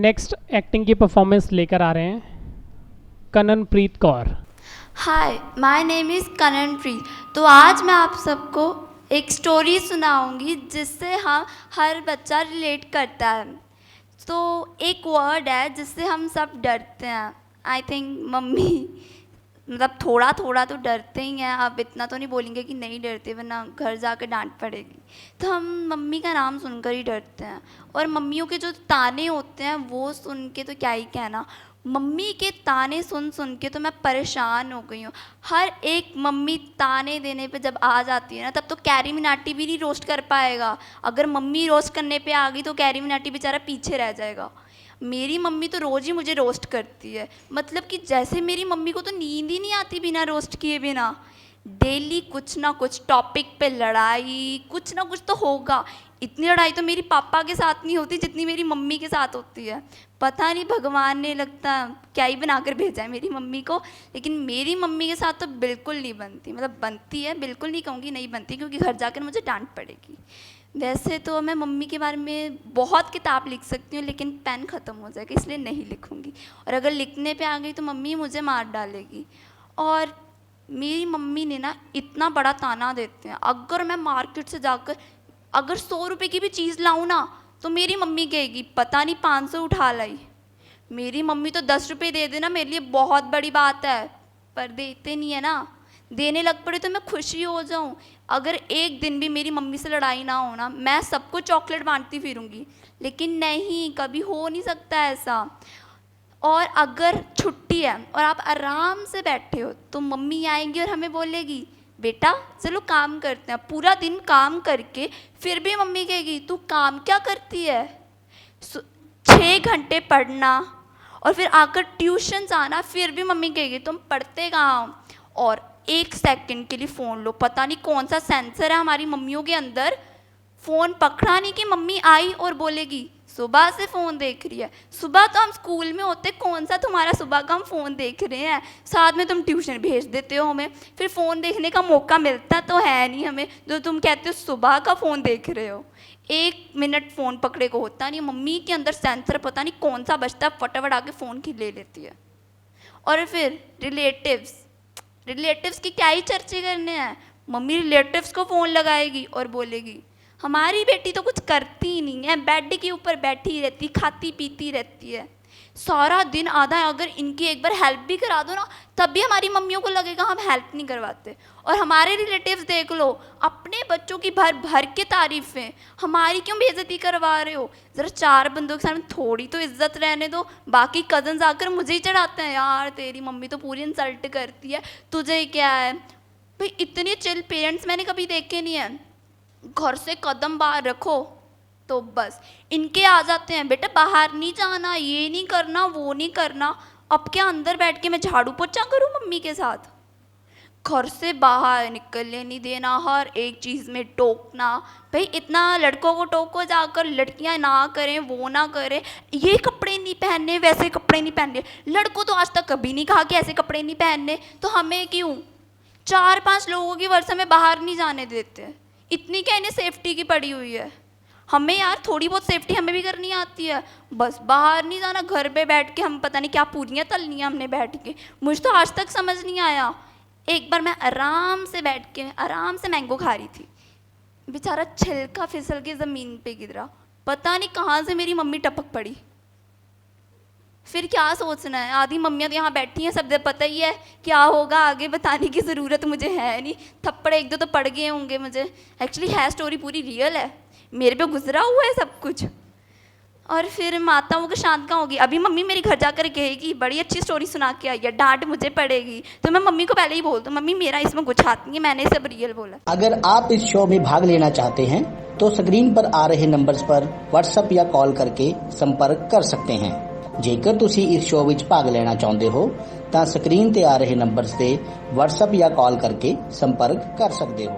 Next acting की performance लेकर आ रहे हैं कननप्रीत कौर। हाय, माय नेम इज़ कननप्रीत। तो आज मैं आप सबको एक स्टोरी सुनाऊंगी जिससे हर बच्चा रिलेट करता है। तो एक वर्ड है जिससे हम सब डरते हैं। आई थिंक मम्मी मतलब थोड़ा थोड़ा तो डरते ही हैं। अब इतना तो नहीं बोलेंगे कि नहीं डरते वरना घर जाकर डांट पड़ेगी। तो हम मम्मी का नाम सुनकर ही डरते हैं। और मम्मियों के जो ताने होते हैं वो सुन के तो क्या ही कहना। मम्मी के ताने सुन सुन के तो मैं परेशान हो गई हूँ। हर एक मम्मी ताने देने पे जब आ जाती है ना, तब तो कैरी मिनाटी भी नहीं रोस्ट कर पाएगा। अगर मम्मी रोस्ट करने पे आ गई तो कैरी मिनाटी बेचारा पीछे रह जाएगा। मेरी मम्मी तो रोज़ ही मुझे रोस्ट करती है। मतलब कि जैसे मेरी मम्मी को तो नींद ही नहीं आती बिना रोस्ट किए बिना। डेली कुछ ना कुछ टॉपिक पे लड़ाई, कुछ ना कुछ तो होगा। इतनी लड़ाई तो मेरी पापा के साथ नहीं होती जितनी मेरी मम्मी के साथ होती है। पता नहीं भगवान ने लगता क्या ही बना कर भेजा है मेरी मम्मी को। लेकिन मेरी मम्मी के साथ तो बिल्कुल नहीं बनती। मतलब बनती है, बिल्कुल नहीं कहूँगी नहीं बनती, क्योंकि घर जाकर मुझे डांट पड़ेगी। वैसे तो मैं मम्मी के बारे में बहुत किताब लिख सकती हूँ, लेकिन पेन ख़त्म हो जाएगा इसलिए नहीं लिखूँगी। और अगर लिखने पे आ गई तो मम्मी मुझे मार डालेगी। और मेरी मम्मी ने ना इतना बड़ा ताना देते हैं, अगर मैं मार्केट से जाकर अगर 100 रुपये की भी चीज़ लाऊँ ना तो मेरी मम्मी कहेगी पता नहीं 500 उठा लाई। मेरी मम्मी तो 10 रुपये दे देना मेरे लिए बहुत बड़ी बात है, पर देते नहीं है ना। देने लग पड़े तो मैं खुशी हो जाऊं। अगर एक दिन भी मेरी मम्मी से लड़ाई ना हो ना, मैं सबको चॉकलेट बांटती फिरूंगी। लेकिन नहीं, कभी हो नहीं सकता ऐसा। और अगर छुट्टी है और आप आराम से बैठे हो तो मम्मी आएंगी और हमें बोलेगी बेटा चलो काम करते हैं। पूरा दिन काम करके फिर भी मम्मी कहेगी तू काम क्या करती है। 6 घंटे पढ़ना और फिर आकर ट्यूशन जाना, फिर भी मम्मी कहेगी तुम पढ़ते कहाँ हो। और 1 सेकंड के लिए फ़ोन लो, पता नहीं कौन सा सेंसर है हमारी मम्मियों के अंदर। फ़ोन पकड़ा नहीं कि मम्मी आई और बोलेगी सुबह से फ़ोन देख रही है। सुबह तो हम स्कूल में होते, कौन सा तुम्हारा सुबह का हम फ़ोन देख रहे हैं। साथ में तुम ट्यूशन भेज देते हो हमें, फिर फ़ोन देखने का मौका मिलता तो है नहीं हमें, जो तुम कहते हो सुबह का फ़ोन देख रहे हो। 1 मिनट फ़ोन पकड़े को होता नहीं। मम्मी के अंदर सेंसर पता नहीं कौन सा बचता, फटाफट आके फ़ोन की ले लेती है। और फिर रिलेटिव्स की क्या ही चर्चे करने हैं। मम्मी रिलेटिव्स को फ़ोन लगाएगी और बोलेगी हमारी बेटी तो कुछ करती ही नहीं है, बेड के ऊपर बैठी रहती, खाती पीती रहती है सारा दिन। आधा अगर इनकी एक बार हेल्प भी करा दो ना, तब भी हमारी मम्मियों को लगेगा हम हेल्प नहीं करवाते। और हमारे रिलेटिव्स देख लो, अपने बच्चों की भर भर के तारीफ़ें, हमारी क्यों बेइज्जती करवा रहे हो। ज़रा 4 बंदों के सामने थोड़ी तो इज्जत रहने दो। बाकी कज़न्स आकर मुझे ही चढ़ाते हैं यार तेरी मम्मी तो पूरी इंसल्ट करती है, तुझे क्या है। भाई इतने चिल पेरेंट्स मैंने कभी देखे नहीं हैं। घर से कदम बाहर रखो तो बस इनके आ जाते हैं बेटा बाहर नहीं जाना, ये नहीं करना, वो नहीं करना। अब क्या अंदर बैठ के मैं झाड़ू पोछा करूँ मम्मी के साथ। घर से बाहर निकलने नहीं देना, हर एक चीज़ में टोकना। भाई इतना लड़कों को टोको जाकर, लड़कियां ना करें वो ना करें, ये कपड़े नहीं पहनने वैसे कपड़े नहीं पहनने। लड़कों तो आज तक कभी नहीं कहा कि ऐसे कपड़े नहीं पहनने, तो हमें क्यों 4-5 लोगों की वर्षा में बाहर नहीं जाने देते। इतनी क्या इन्हें सेफ्टी की पड़ी हुई है। हमें यार थोड़ी बहुत सेफ्टी हमें भी करनी आती है। बस बाहर नहीं जाना, घर पे बैठ के हम पता नहीं क्या पूरियाँ तलनी है हमने बैठ के। मुझे तो आज तक समझ नहीं आया। एक बार मैं आराम से बैठ के आराम से मैंगो खा रही थी, बेचारा छिलका फिसल के ज़मीन पे गिरा, पता नहीं कहाँ से मेरी मम्मी टपक पड़ी। फिर क्या सोचना है, आधी मम्मियाँ तो यहाँ बैठी हैं, सब पता ही है क्या होगा आगे, बताने की ज़रूरत मुझे है नहीं। थप्पड़ 1-2 तो पड़ गए होंगे मुझे। एक्चुअली है स्टोरी पूरी रियल है, मेरे पे गुजरा हुआ है सब कुछ। और फिर माताओं को शांत कहाँ होगी। अभी मम्मी मेरी घर जाकर कहेगी बड़ी अच्छी स्टोरी सुना के आई है, डांट मुझे पड़ेगी। तो मैं मम्मी को पहले ही बोल दूँ मम्मी मेरा इसमें कुछ हाथ नहीं है, मैंने सब रियल बोला। अगर आप इस शो में भाग लेना चाहते हैं तो स्क्रीन पर आ रहे नंबर्स पर व्हाट्सएप या कॉल करके संपर्क कर सकते हैं। ਜੇਕਰ ਤੁਸੀਂ ਇਸ ਸ਼ੋਅ ਵਿੱਚ ਭਾਗ ਲੈਣਾ ਚਾਹੁੰਦੇ ਹੋ ਤਾਂ ਸਕਰੀਨ ਤੇ ਆ ਰਹੇ ਨੰਬਰਸ ਤੇ WhatsApp ਜਾਂ ਕਾਲ ਕਰਕੇ ਸੰਪਰਕ ਕਰ ਸਕਦੇ ਹੋ।